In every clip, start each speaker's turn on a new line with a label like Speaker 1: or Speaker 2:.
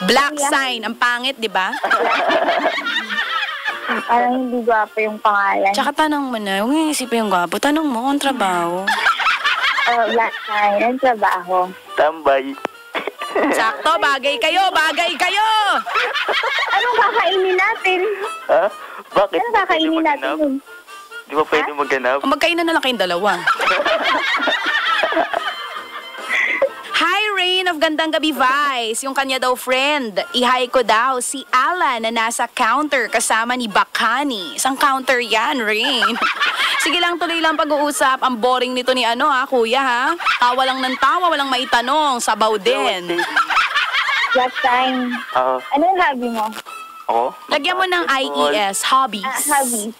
Speaker 1: Black sign. Ang pangit, di ba?
Speaker 2: Parang hindi gwapo yung pangalan.
Speaker 1: Tsaka tanong mo na, huwag yung isipin yung gwapo. Tanong mo kung trabaho.
Speaker 2: Black sign. Ang trabaho.
Speaker 3: Tambay.
Speaker 1: Sakto, bagay kayo, bagay kayo!
Speaker 2: Anong kakainin natin?
Speaker 3: Ha? Bakit?
Speaker 2: Anong kakainin natin yun?
Speaker 3: Di ba pwede maghanap?
Speaker 1: Magkainan na lang kayong dalawa. Hi, Rain of Gandang Gabi Vice. Yung kanya daw friend. I-hi ko daw si Alan na nasa counter kasama ni Bakani. Isang counter yan, Rain. Sige lang, tuloy lang pag-uusap. Ang boring nito ni kuya ha. Tawa lang ng tawa, walang maitanong. Sabaw din.
Speaker 2: Black sign. Anong hobby mo?
Speaker 3: Ako?
Speaker 1: Lagyan mo ng IES, hobbies.
Speaker 2: Hobbies.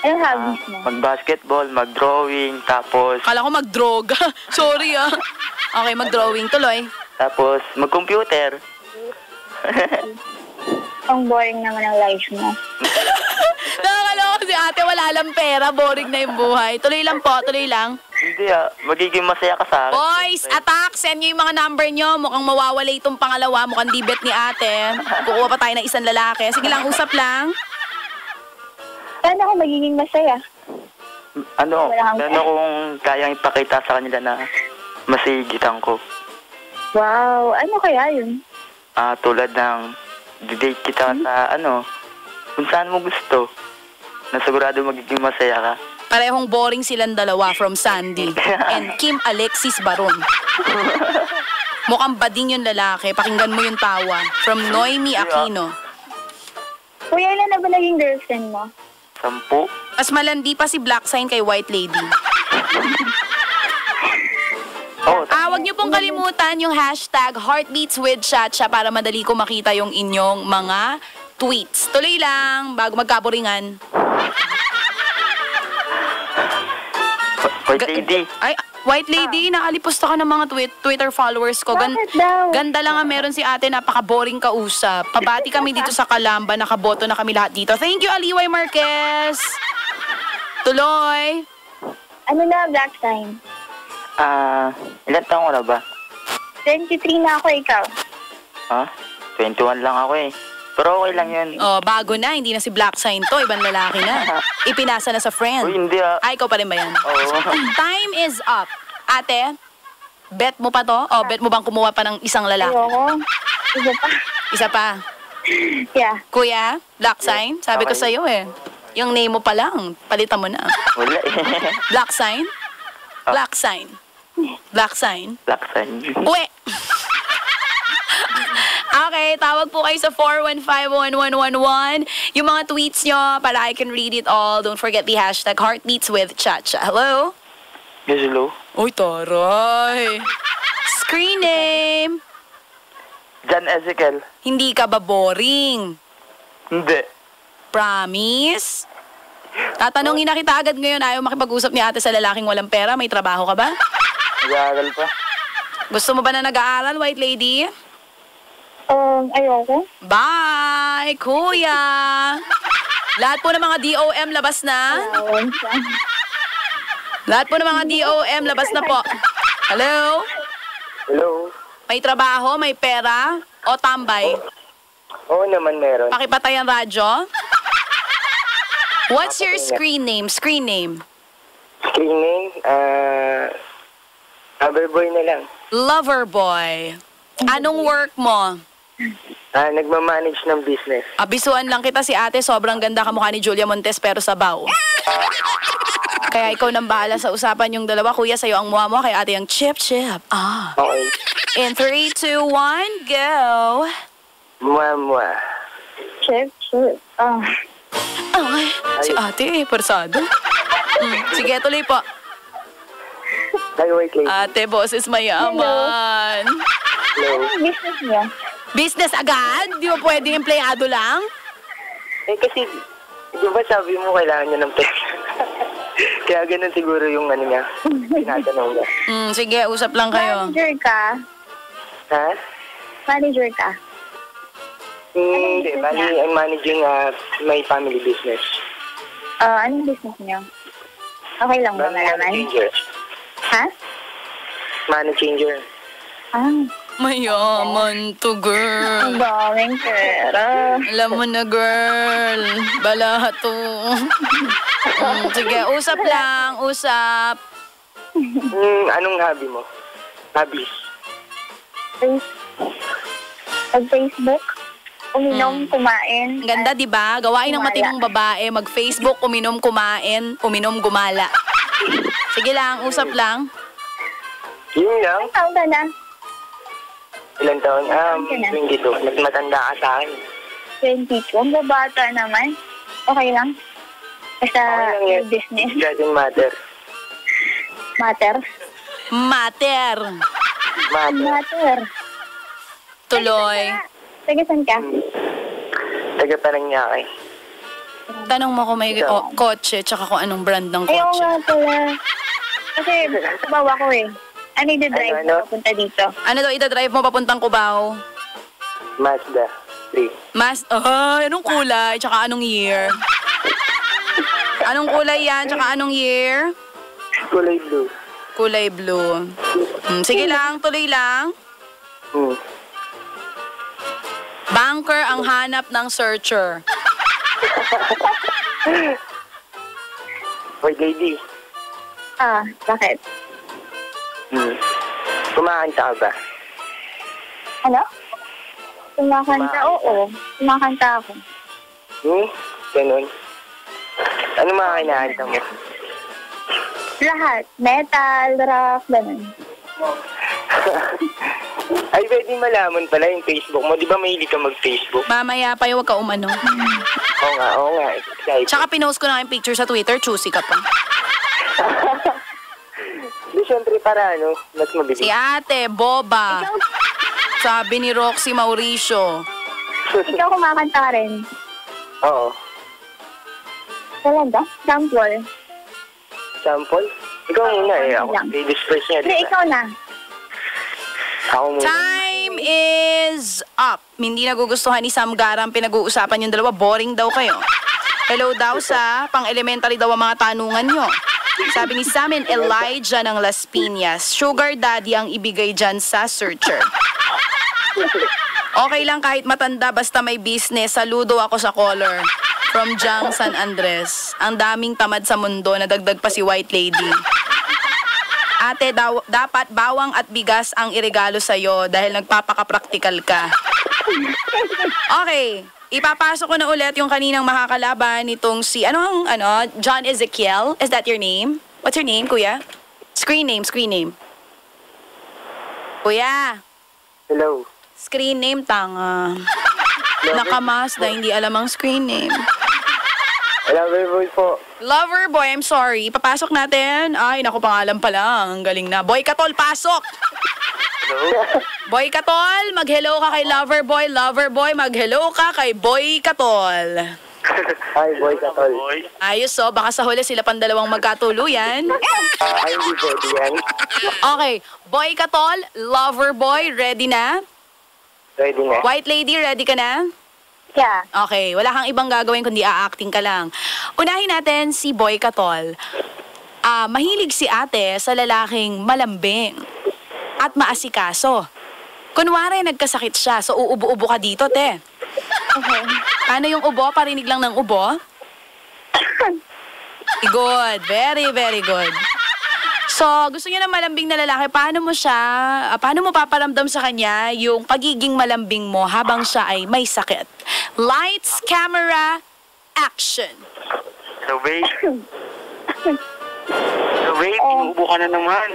Speaker 2: Anong hobbies mo?
Speaker 3: Mag-basketball, mag-drawing, tapos...
Speaker 1: Kala ko mag-droga. Sorry Okay, mag-drawing. Tuloy.
Speaker 3: Tapos, mag-computer.
Speaker 2: Ang boring naman ang life mo.
Speaker 1: Nakakaloko si ate, wala lang pera. Boring na yung buhay. Tuloy lang po, tuloy lang.
Speaker 3: Hindi magiging masaya ka sa akin.
Speaker 1: Boys, attack! Send nyo yung mga number nyo. Mukhang mawawala itong pangalawa. Mukhang dibet ni ate. Kukuha pa tayo ng isang lalaki. Sige lang, usap lang.
Speaker 2: Paano ako magiging masaya?
Speaker 3: Ano kung kayang ipakita sa kanila na masigitan ko?
Speaker 2: Wow, ano kaya yun?
Speaker 3: Tulad ng didate kita sa kung saan mo gusto. Na sigurado magiging masaya ka.
Speaker 1: Parehong boring silang dalawa from Sandy and Kim Alexis Baron. Mukhang bading yung lalaki. Pakinggan mo yung tawa. From Noemi Aquino.
Speaker 2: Kuya, ilan na ba naging girlfriend mo?
Speaker 3: 10.
Speaker 1: Mas malandi pa si Black Sign kay White Lady. Wag niyo pong kalimutan yung hashtag #HeartbeatsWithChacha para madali ko makita yung inyong mga tweets. Tuloy lang, bago magkaburingan.
Speaker 3: White Lady.
Speaker 1: Ay, White Lady, nakalipusta ka ng mga Twitter followers ko.
Speaker 2: Bakit daw?
Speaker 1: Ganda lang ang meron si ate, napaka-boring kausap. Pabati kami dito sa Calamba, nakaboto na kami lahat dito. Thank you, Aliway Marquez. Tuloy.
Speaker 2: Ano na, Black sign?
Speaker 3: Ilan taong ko na ba?
Speaker 2: 23 na ako, ikaw.
Speaker 3: 21 lang ako eh. Pero okay lang yun.
Speaker 1: Bago na, hindi na si Black Sign to, ibang lalaki na. Ipinasa na sa friend.
Speaker 3: Uy, hindi
Speaker 1: Ay, ikaw pa rin ba yan?
Speaker 3: Oo.
Speaker 1: Time is up. Ate, bet mo pa to? Bet mo bang kumuha pa ng isang lalaki?
Speaker 2: Ayoko. Isa pa.
Speaker 1: Isa pa?
Speaker 2: Yeah.
Speaker 1: Kuya, Black Sign, sabi ko
Speaker 3: Okay.
Speaker 1: sa'yo yung name mo pa lang, palitan mo na.
Speaker 3: Wala
Speaker 1: Black Sign? Black Sign. Black Sign?
Speaker 3: Black sign.
Speaker 1: Uwe! Okay, tawag po kayo sa 415-1111. Yung mga tweets nyo para I can read it all. Don't forget the hashtag #HeartbeatsWithChacha. Hello?
Speaker 3: Yes, hello?
Speaker 1: Uy, taray. Screen name.
Speaker 3: John Ezekiel.
Speaker 1: Hindi ka ba boring?
Speaker 3: Hindi.
Speaker 1: Promise? Tatanungin na kita agad ngayon. Ayaw makipag-usap ni ate sa lalaking walang pera. May trabaho ka ba?
Speaker 3: Nag-aaral pa.
Speaker 1: Gusto mo ba na nag-aaral, White Lady?
Speaker 2: Ayoko.
Speaker 1: Bye, kuya! Lahat po ng mga DOM labas na.
Speaker 2: Ayawan siya.
Speaker 1: Lahat po ng mga DOM labas na po. Hello?
Speaker 3: Hello?
Speaker 1: May trabaho, may pera, o tambay?
Speaker 3: Oo naman meron.
Speaker 1: Pakipatay ang radyo. What's your screen name? Screen name.
Speaker 3: Screen name? Loverboy na lang.
Speaker 1: Loverboy. Anong work mo?
Speaker 3: Nagmamanage ng business.
Speaker 1: Abisuan lang kita si ate, sobrang ganda kamukha ni Julia Montes pero sabaw. Kaya ikaw nang bahala sa usapan yung dalawa. Kuya, sa'yo ang muha mo, kay ate ang chip-chip.
Speaker 3: Okay.
Speaker 1: In 3, 2, 1, go!
Speaker 3: Mwa.
Speaker 2: Chip.
Speaker 1: Ay, si ate, persado. Sige, tuloy po.
Speaker 3: Hi, White Lady.
Speaker 1: Ate, boses mayaman.
Speaker 3: Hello.
Speaker 2: Anong business niya?
Speaker 1: Business agad? Di ba pwedeng empleyado lang?
Speaker 3: Kasi, di ba sabi mo kailangan niya ng pera? Kaya ganun siguro yung niya. Tinatanong niya.
Speaker 1: Sige, usap lang kayo.
Speaker 2: Manager ka?
Speaker 3: Ha?
Speaker 2: Manager ka?
Speaker 3: Hindi. Bali, I'm managing my family business.
Speaker 2: Anong business niyo? Okay lang ba malaman?
Speaker 3: Money changer.
Speaker 2: Ha?
Speaker 3: Money changer.
Speaker 1: Mayaman to, girl.
Speaker 2: Ang daming pera.
Speaker 1: Alam mo na, girl. Bala to. Sige, usap lang. Usap.
Speaker 3: Anong hobby mo? Hobbies?
Speaker 2: Pag-Facebook, uminom, kumain.
Speaker 1: Ang ganda, di ba? Gawain ng
Speaker 2: Gumala.
Speaker 1: matinong babae. Mag-Facebook, uminom, kumain, uminom, gumala. Sige lang, usap lang.
Speaker 3: Yun lang.
Speaker 2: Ang taon ka na?
Speaker 3: Ilang taon?
Speaker 2: Ilang taon ka na?
Speaker 3: 22. Mas matanda ka sa akin.
Speaker 2: 22. Ang babata naman. Okay lang? Basta
Speaker 3: Okay lang yan.
Speaker 2: business.
Speaker 3: Doesn't matter.
Speaker 2: Matter.
Speaker 1: Mater.
Speaker 3: Matter.
Speaker 2: Matter.
Speaker 1: Tuloy.
Speaker 2: Taga saan ka?
Speaker 3: Taga Paranaque.
Speaker 1: Tanong mo kung may kotse tsaka kung anong brand ng
Speaker 2: Ayaw
Speaker 1: kotse.
Speaker 2: nga pala. Kasi bawa ko eh. Ano yung drive
Speaker 3: Ano?
Speaker 2: na papunta dito?
Speaker 1: Ano daw ida-drive mo papuntang Cubao?
Speaker 3: Mazda 3.
Speaker 1: Anong kulay tsaka anong year? Anong kulay yan tsaka anong year?
Speaker 3: Kulay blue.
Speaker 1: Kulay blue. Sige lang, tuloy lang. Banker ang hanap ng searcher.
Speaker 3: Hoy, lady.
Speaker 2: Bakit?
Speaker 3: Kumakanta ka ba?
Speaker 2: Ano? Kumakanta? Oo. Kumakanta ako.
Speaker 3: Ganun. Ano mga kinakanta mo?
Speaker 2: Lahat. Metal, rock, ganun.
Speaker 3: Ay, pwede malaman pala yung Facebook mo. Di ba mahilig ka mag-Facebook?
Speaker 1: Mamaya pa yung wag ka umano.
Speaker 3: Oo nga. Excited.
Speaker 1: Tsaka pinost ko na yung picture sa Twitter, choosy ka pa.
Speaker 3: Di, syempre para mas mabilis.
Speaker 1: Si ate, boba. Sabi ni Roxy Mauricio.
Speaker 2: Ikaw kumakanta ka rin.
Speaker 3: Oo.
Speaker 2: Talaga? Sample?
Speaker 3: Sample? Ikaw muna eh. Ako,
Speaker 2: Lang.
Speaker 3: ladies first niya,
Speaker 2: Hindi,
Speaker 3: di ba?
Speaker 2: ikaw na.
Speaker 3: Ako muna.
Speaker 1: Time is up. Hindi nagugustuhan ni Sam Garam pinag-uusapan yung dalawa. Boring daw kayo. Hello daw sa pang-elementary daw ang mga tanungan nyo. Sabi ni Sam and Elijah ng Las Piñas, sugar daddy ang ibigay dyan sa searcher. Okay lang kahit matanda basta may business. Saludo ako sa caller. From Jang San Andres. Ang daming tamad sa mundo, nadagdag pa si White Lady. Ate, dapat bawang at bigas ang iregalo sa'yo dahil nagpapaka-practical ka. Okay, ipapasok ko na ulit yung kaninang makakalaban nitong si, John Ezekiel. Is that your name? What's your name, kuya? Screen name. Kuya,
Speaker 3: Hello.
Speaker 1: screen name, tanga. Nakamasda, hindi alam ang screen name.
Speaker 3: Loverboy po.
Speaker 1: Loverboy, I'm sorry. Papasok natin. Ay, naku, pangalan pa lang. Ang galing na. Boy Katol, pasok!
Speaker 3: Hello?
Speaker 1: Boy Katol, mag-hello ka kay Loverboy. Loverboy, mag-hello ka kay Boy Katol.
Speaker 3: Hi, boy katol.
Speaker 1: Ayos, so. Baka sa huli sila pang dalawang magkatuluyan.
Speaker 3: Ay, hindi pwede yan.
Speaker 1: Okay. Boy Katol, Loverboy, ready na?
Speaker 3: Ready na?
Speaker 1: White Lady, ready ka na?
Speaker 2: Yeah.
Speaker 1: Okay, wala kang ibang gagawin kundi a-acting ka lang. Unahin natin si Boy Katol. Mahilig si ate sa lalaking malambing at maasikaso. Kunwari, nagkasakit siya, so uubo-ubo ka dito, te.
Speaker 2: Okay.
Speaker 1: Ano yung ubo? Parinig lang ng ubo? Good. Very, very good. So, gusto niya ng malambing na lalaki. Paano mo paparamdam sa kanya yung pagiging malambing mo habang siya ay may sakit? Lights, camera, action.
Speaker 3: So, babe. Inuubo ka na naman.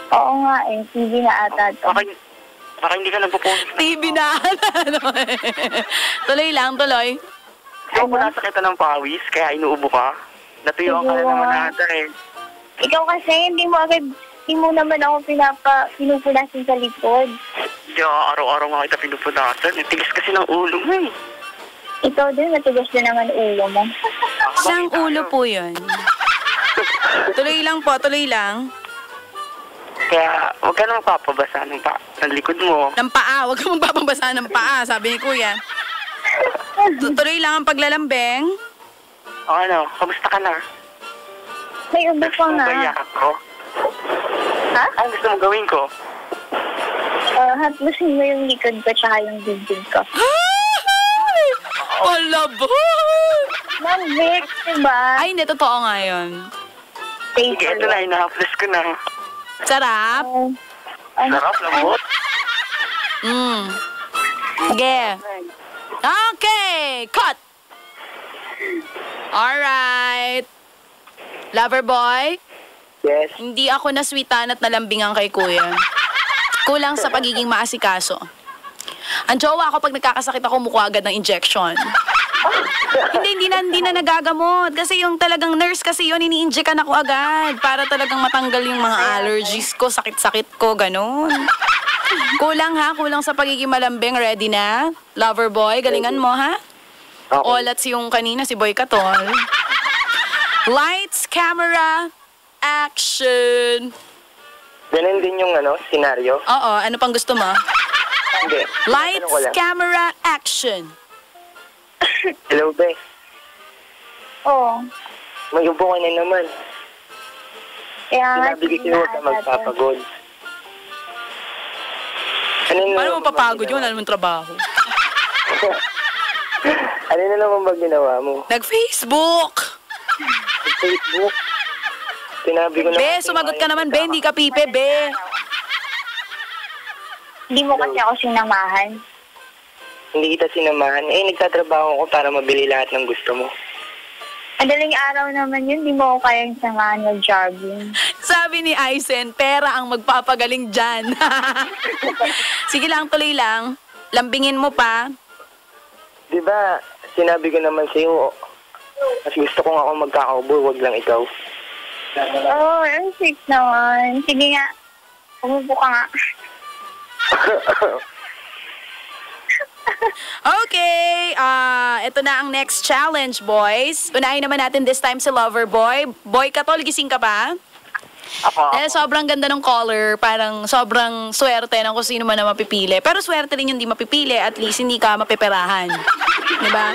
Speaker 2: Oo nga eh. TV na ata to.
Speaker 3: Baka hindi ka nagpo-post.
Speaker 1: TV na. Tuloy lang, tuloy.
Speaker 3: Ikaw mo nasakita ng pawis, kaya inuubo ka? Natuyuan ka na naman ata eh.
Speaker 2: Ikaw kasi, hindi mo naman ako pinupunasin sa likod.
Speaker 3: Araw-araw nga kita pinupunasan. Tigas kasi ng ulo mo eh.
Speaker 2: Ikaw din, matigas na naman ulo mo.
Speaker 1: Saan ulo po yun? Tuloy lang po, tuloy lang.
Speaker 3: Kaya huwag ka na magpapabasa ng likod mo.
Speaker 1: Ng paa, huwag kang magpapabasa ng paa, sabi ni kuya. Tuloy lang ang paglalambeng.
Speaker 3: O ano, kamusta ka na?
Speaker 2: May ubo pa nga.
Speaker 3: Gusto mo ba iyak ako?
Speaker 2: Ha?
Speaker 3: Ano gusto mo gawin ko?
Speaker 2: Haplusin mo yung likod ko tsaka yung dibdib ko.
Speaker 1: Ay! Palabot!
Speaker 2: Ma'am Vic, diba?
Speaker 1: Ay, hindi. Totoo nga yun.
Speaker 2: Thank
Speaker 3: Sige, ito na, inahaplas ko na.
Speaker 1: Sarap?
Speaker 3: Sarap, lambot.
Speaker 1: Sige. Okay! Cut! Alright. Lover boy,
Speaker 3: Yes.
Speaker 1: hindi ako naswitan at nalambingan kay kuya. Kulang sa pagiging maasikaso. Ang jowa ko pag nagkakasakit ako, mukha agad ng injection. hindi na nagagamot. Kasi yung talagang nurse kasi yun, ini-injectan ako agad para talagang matanggal yung mga allergies ko, sakit-sakit ko, ganun. Kulang sa pagiging malambing. Ready na? Lover boy, galingan mo ha?
Speaker 3: Okay.
Speaker 1: Olats yung kanina, si Boy Katol. Lights, camera, action.
Speaker 3: Ganun din yung senaryo.
Speaker 1: Oo, ano pang gusto mo?
Speaker 3: Hindi.
Speaker 1: Lights,
Speaker 3: Tanong ko lang.
Speaker 1: camera, action.
Speaker 3: Hello, Be.
Speaker 2: Oo.
Speaker 3: May upo ka na naman.
Speaker 2: Kaya nga,
Speaker 3: Sinabi ko sa'yo huwag ka magpapagod. Ano na
Speaker 1: Paano
Speaker 3: naman
Speaker 1: mo papagod
Speaker 3: ba
Speaker 1: yun? Ano mong trabaho?
Speaker 3: Ano na naman ba ginawa mo?
Speaker 1: Nag-Facebook.
Speaker 3: Sa Facebook? Sinabi ko na.
Speaker 1: Be, sumagot ka naman, Be. Hindi ka pipe, Be.
Speaker 2: Hindi mo kasi ako sinamahan.
Speaker 3: Hindi kita sinamahan. Nagtatrabaho ko para mabili lahat ng gusto mo.
Speaker 2: Madaling araw naman yun, di mo ako kayang samahan mag-jogging.
Speaker 1: Sabi ni Aizen, pera ang magpapagaling dyan. Sige lang, tuloy lang. Lambingin mo pa.
Speaker 3: Di ba, sinabi ko naman sa'yo, mas gusto ko nga ako magkakaubo, wag lang ikaw.
Speaker 2: Oo, ang sweet naman. Sige nga, umupo ka nga.
Speaker 1: Okay, ito na ang next challenge, boys. Unahin naman natin this time si Loverboy. Boy Katol, gising ka ba? Dahil sobrang ganda ng caller, parang sobrang swerte ng kung sino man na mapipili. Pero swerte rin yung di mapipili, at least hindi ka mapiperahan. Diba?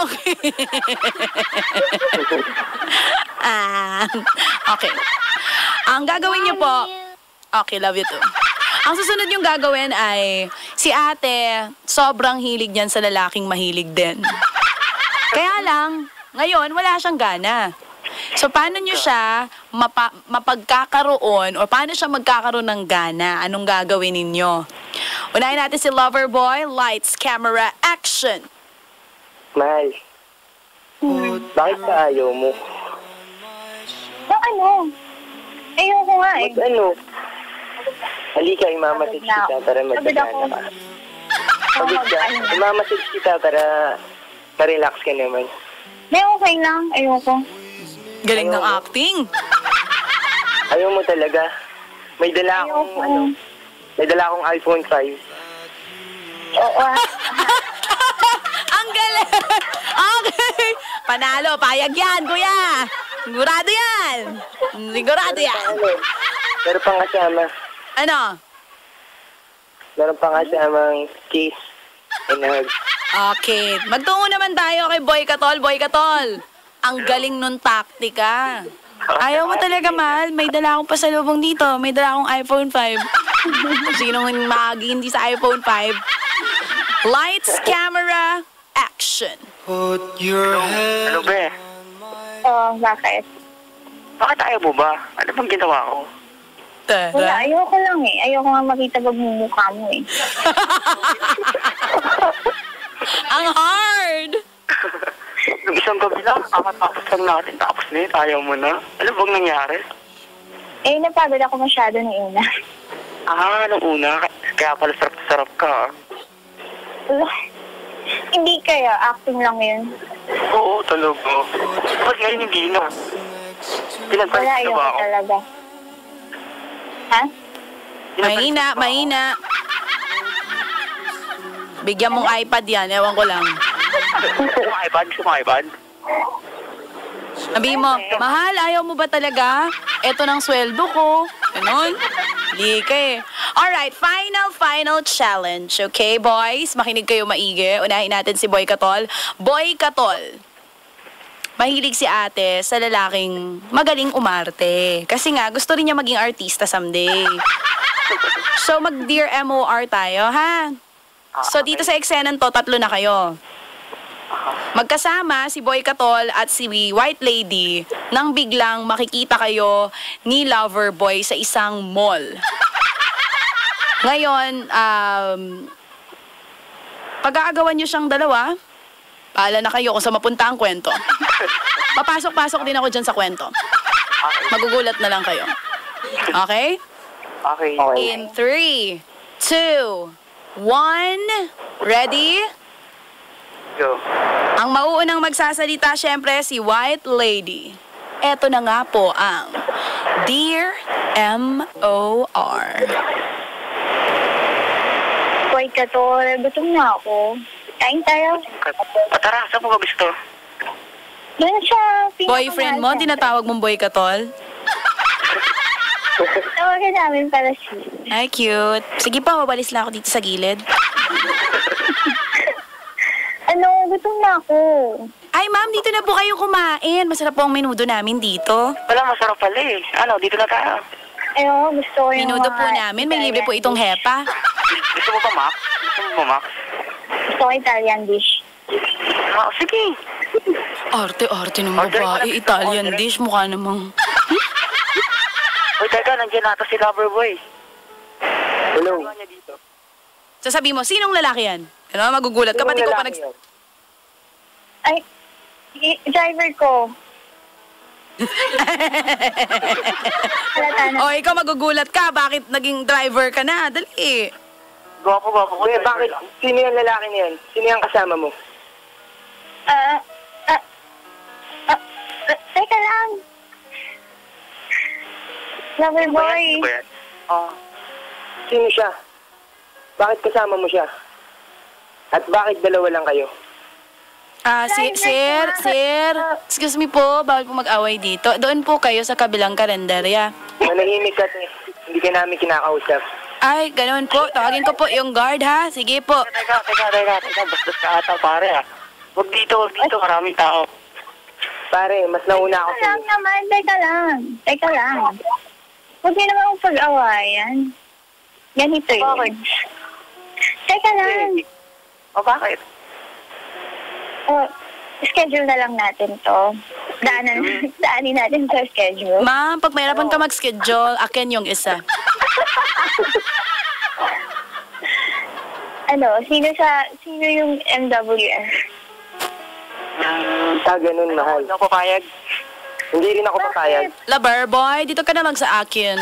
Speaker 1: Okay. Okay. Ang gagawin niyo po, okay, love you too. Ang susunod yung gagawin ay, si ate, sobrang hilig niyan sa lalaking mahilig din. Kaya lang, ngayon, wala siyang gana. So, paano nyo siya mapagkakaroon o paano siya magkakaroon ng gana? Anong gagawin ninyo? Unahin natin si Loverboy. Lights, camera, action!
Speaker 3: Mahal, bakit ka ayaw mo?
Speaker 2: Ayoko nga eh.
Speaker 3: Halika, imamasage kita para magkagana ka. Pagod ka, imamasage kita para ma-relax ka naman.
Speaker 2: May okay lang, ayoko.
Speaker 1: Galing ng acting.
Speaker 3: Ayaw mo talaga. May dala akong, may dala akong iPhone 5.
Speaker 2: Oo.
Speaker 1: Ang galing! Okay! Panalo, payag yan, kuya! Sigurado yan! Sigurado yan!
Speaker 3: Meron pang kasama.
Speaker 1: Ano?
Speaker 3: Meron pang kasamang kiss and hug.
Speaker 1: Okay. Magtungo naman tayo kay Boy Katol. Boy Katol, ang galing nun taktika. Ayaw mo talaga, mahal. May dala akong pasalubong dito. May dala akong iPhone 5. Sinong maagi hindi sa iPhone 5? Lights, camera, action.
Speaker 3: Ano ba?
Speaker 2: Oo, bakit?
Speaker 3: Bakit ayaw mo ba? Ano bang ginawa ko?
Speaker 2: Wala,
Speaker 1: Tara.
Speaker 2: ayoko lang eh. Ayoko nga makita pagmumukha mo eh.
Speaker 1: Ang hard!
Speaker 3: Yung isang gabi lang, kakatapos lang natin, tapos na yun, ayaw mo na. Ano bang nangyari?
Speaker 2: Napagod ako masyado ng una.
Speaker 3: Nung una, kaya pala sarap-sarap ka.
Speaker 2: Hindi kaya, acting lang yun.
Speaker 3: Oo, talaga. Ba't ngayon hindi na?
Speaker 2: Wala,
Speaker 3: Pinagpalit na
Speaker 2: ayoko
Speaker 3: ba ako?
Speaker 2: talaga. Ha?
Speaker 1: Mahina, mahina. Bigyan mong iPad yan, ewan ko lang.
Speaker 3: Sumakibad.
Speaker 1: Sabi mo, mahal, ayaw mo ba talaga? Eto ng sweldo ko. Ganon. Hindi ka eh. Alright, final challenge. Okay, boys? Makinig kayo maigi. Unahin natin si Boy Katol. Boy Katol. Mahilig si ate sa lalaking magaling umarte. Kasi nga, gusto rin niya maging artista someday. So, mag-Dear MOR tayo, ha? So, dito sa eksenan to, 3 na kayo. Magkasama si Boy Katol at si White Lady nang biglang makikita kayo ni Loverboy sa isang mall. Ngayon, pag-aagawan nyo siyang dalawa, paala na kayo kung sa mapunta ang kwento. Papasok-pasok din ako dyan sa kwento. Magugulat na lang kayo. Okay?
Speaker 3: Okay.
Speaker 1: In 3, 2, 1, ready?
Speaker 3: Go.
Speaker 1: Ang mauunang magsasalita syempre si White Lady. Eto na nga po ang Dear MOR.
Speaker 2: Boy Katol, gutom na ako. Kain tayo.
Speaker 3: Tara, saan mo ka gusto?
Speaker 2: Doon siya.
Speaker 1: Boyfriend mo, tinatawag mong Boy Katol?
Speaker 2: Tawagan namin para si...
Speaker 1: Ay, cute. Sige pa, mabalis lang ako dito sa gilid.
Speaker 2: Gutom na ako.
Speaker 1: Ay, ma'am, dito na po kayo kumain. Masarap po ang menudo namin dito.
Speaker 3: Wala, masarap pala eh. Dito na tayo.
Speaker 2: Gusto ko yung
Speaker 1: Menudo po namin. May libre po itong hepa.
Speaker 3: Gusto mo ba, Mac?
Speaker 2: Gusto ko Italian dish.
Speaker 3: Sige.
Speaker 1: Arte-arte ng babae. Italian dish. Mukha namang...
Speaker 3: Uy, teka, nandiyan nata si Loverboy. Hello.
Speaker 1: Sasabi mo, sinong lalaki yan? Ano, magugulat ka. Pati ko pa
Speaker 2: Ay, driver ko. Halata na.
Speaker 1: O, ikaw magugulat ka. Bakit naging driver ka na? Dali.
Speaker 3: Gwapo. Kuya, bakit? Sino yung lalaki niyan? Sino yung kasama mo?
Speaker 2: Teka lang. Loverboy.
Speaker 3: Sino siya? Bakit kasama mo siya? At bakit dalawa lang kayo?
Speaker 1: Sir, excuse me po, bawal po mag-away dito. Doon po kayo sa kabilang kalendarya.
Speaker 3: Manahimik ka, hindi ka namin kinakausap.
Speaker 1: Ay, ganoon po. Tawagin ko po yung guard, ha? Sige po.
Speaker 3: Teka. Bastos ka ata, pare, ha? Huwag dito. Maraming tao. Pare, mas nauna ako
Speaker 2: Teka lang naman, teka lang. Huwag niyo naman akong pag-awayan. Ganito yun.
Speaker 3: Bakit?
Speaker 2: Teka lang.
Speaker 3: Bakit?
Speaker 2: Schedule na lang natin to. Daanin natin sa schedule.
Speaker 1: Ma'am, pag mayroon ka mag-schedule, akin yung isa.
Speaker 2: Sino yung MWF?
Speaker 3: Ganun, mahal. Hindi ako papayag. Hindi rin ako papayag.
Speaker 1: Loverboy, dito ka na lang sa akin.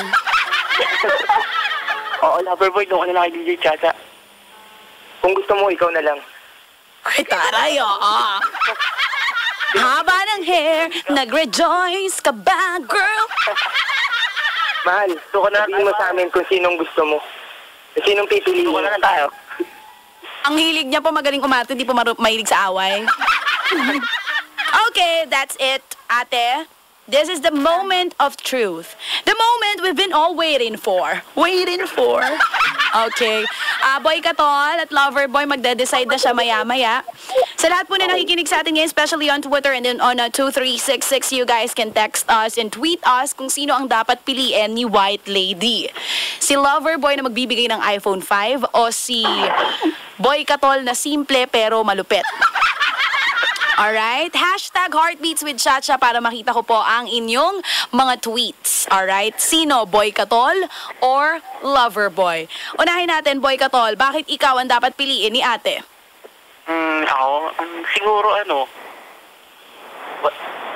Speaker 3: Oo, Loverboy, doon ka na lang kay DJ Chacha. Kung gusto mo, ikaw na lang.
Speaker 1: Ay, taray, oo. Haba ng hair, nag-rejoice ka ba, girl?
Speaker 3: Mahal, sabihin mo sa amin kung sinong gusto mo. Kung sinong pipiliin. Wala na tayo.
Speaker 1: Ang hilig niya po magaling umarte, di po mahilig sa away. Okay, that's it, ate. This is the moment of truth. The moment we've been all waiting for. Okay. Boy Katol at Loverboy, magde-decide na siya maya-maya. Sa lahat po na nakikinig sa atin ngayon, especially on Twitter and then on 2366, you guys can text us and tweet us kung sino ang dapat piliin ni White Lady. Si Loverboy na magbibigay ng iPhone 5 o si Boy Katol na simple pero malupit. Alright? Hashtag Heartbeats with Chacha para makita ko po ang inyong mga tweets. Alright? Sino? Boy Katol or Loverboy? Unahin natin, Boy Katol. Bakit ikaw ang dapat piliin ni ate?
Speaker 3: Ako? Siguro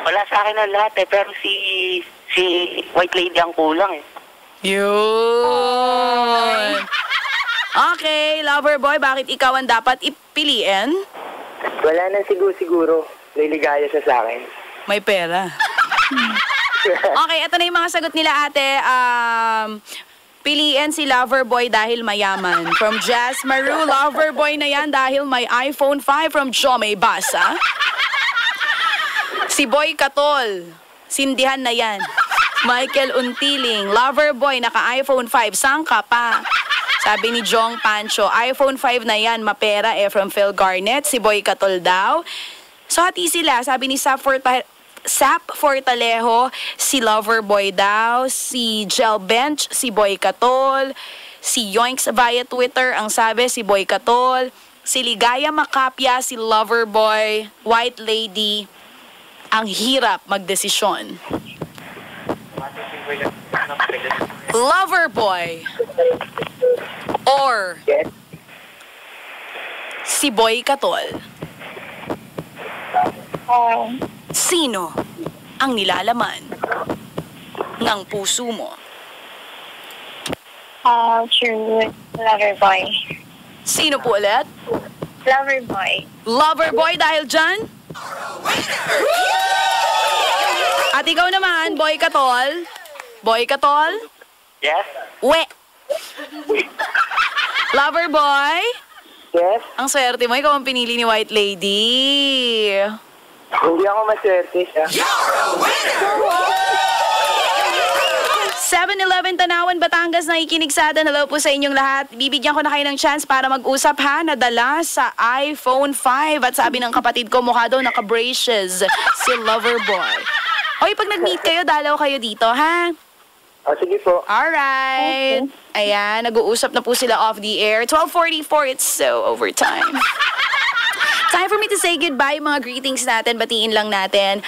Speaker 3: wala sa akin ang lahat pero si White Lady ang kulang eh.
Speaker 1: Yun! Okay, Loverboy, bakit ikaw ang dapat ipiliin?
Speaker 3: Wala nang siguro. Liligaya siya sa akin.
Speaker 1: May pera. Okay, ito na yung mga sagot nila, ate. Piliin si Loverboy dahil mayaman. From Jazz Maru, Loverboy na yan dahil may iPhone 5 from Jomay Basa. Si Boy Katol, sindihan na yan. Michael Untiling, Loverboy, naka-iPhone 5, saan ka pa? Sabi ni Jong Pancho, iPhone 5 na yan, mapera from Phil Garnett. Si Boy Katol daw. So hati sila, sabi ni Sa Sap Fortalejo, si Loverboy daw, si Gel Bench, si Boy Katol, si Yoinks via Twitter, ang sabi si Boy Katol, si Ligaya Macapia, si Loverboy, White Lady, ang hirap magdesisyon. Loverboy or
Speaker 3: Yes.
Speaker 1: si Boy Katol. Sino ang nilalaman ng puso mo?
Speaker 2: True. Loverboy.
Speaker 1: Sino po ulit?
Speaker 2: Loverboy.
Speaker 1: Loverboy dahil dyan? At ikaw naman, Boy Katol? Boy Katol?
Speaker 3: Yes?
Speaker 1: We. Loverboy?
Speaker 3: Yes?
Speaker 1: Ang swerte mo, ikaw ang pinili ni White Lady.
Speaker 3: Hindi ako maswerte siya.
Speaker 1: 7-Eleven Tanawan, Batangas, nakikinig sa atin. Hello po sa inyong lahat. Bibigyan ko na kayo ng chance para mag-usap ha. Nadala sa iPhone 5. At sabi ng kapatid ko, mukha daw naka-braces si Loverboy. Oy, pag nag-meet kayo, dalaw kayo dito, ha?
Speaker 3: Sige po.
Speaker 1: Alright. Ayan, nag-uusap na po sila off the air. 12:44, it's so overtime. Time for me to say goodbye. Mga greetings natin, batiin lang natin.